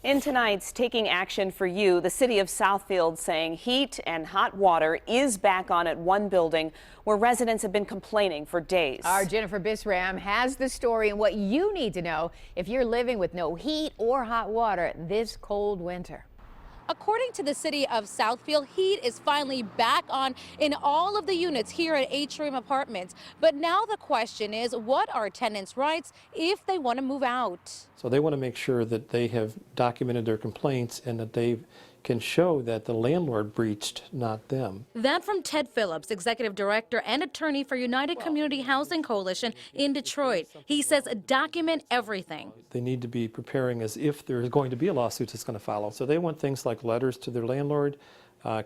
In tonight's Taking Action for You, the city of Southfield saying heat and hot water is back on at one building where residents have been complaining for days. Our Jennifer Bisram has the story and what you need to know if you're living with no heat or hot water this cold winter. According to the city of Southfield, heat is finally back on in all of the units here at Atrium Apartments. But now the question is, what are tenants' rights if they want to move out? So they want to make sure that they have documented their complaints and that they can show that the landlord breached, not them. That from Ted Phillips, executive director and attorney for United Community Housing Coalition in Detroit. He says document everything. They need to be preparing as if there's going to be a lawsuit that's going to follow. So they want things like letters to their landlord,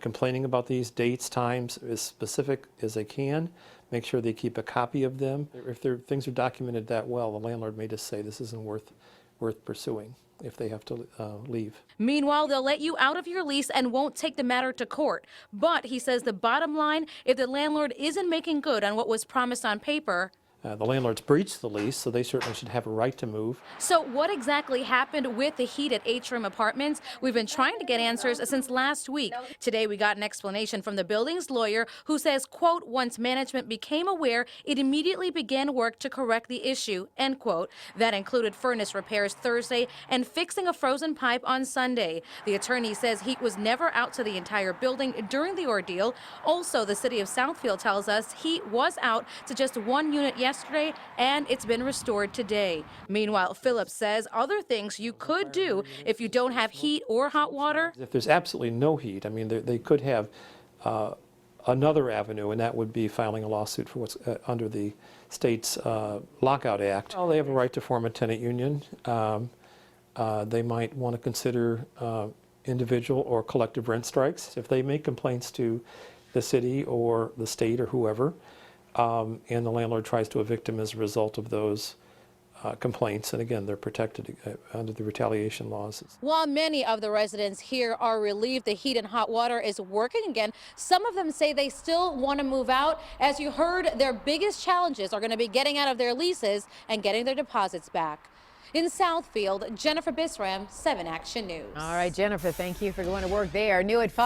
complaining about these dates, times, as specific as they can. Make sure they keep a copy of them. If things are documented that well, the landlord may just say this isn't worth pursuing if they have to leave. Meanwhile, they'll let you out of your lease and won't take the matter to court. But he says the bottom line, if the landlord isn't making good on what was promised on paper, the landlord's breached the lease, so they certainly should have a right to move. So what exactly happened with the heat at Atrium Apartments? We've been trying to get answers since last week. Today we got an explanation from the building's lawyer who says, quote, once management became aware, it immediately began work to correct the issue, end quote. That included furnace repairs Thursday and fixing a frozen pipe on Sunday. The attorney says heat was never out to the entire building during the ordeal. Also, the city of Southfield tells us heat was out to just one unit yesterday, and it's been restored today. Meanwhile, Phillips says other things you could do if you don't have heat or hot water. If there's absolutely no heat, I mean, they could have another avenue, and that would be filing a lawsuit for what's under the state's Lockout Act. Well, they have a right to form a tenant union. They might want to consider individual or collective rent strikes if they make complaints to the city or the state or whoever. And the landlord tries to evict him as a result of those complaints. And again, they're protected under the retaliation laws. While many of the residents here are relieved the heat and hot water is working again, some of them say they still want to move out. As you heard, their biggest challenges are going to be getting out of their leases and getting their deposits back. In Southfield, Jennifer Bisram, 7 Action News. All right, Jennifer, thank you for going to work there. New at 5.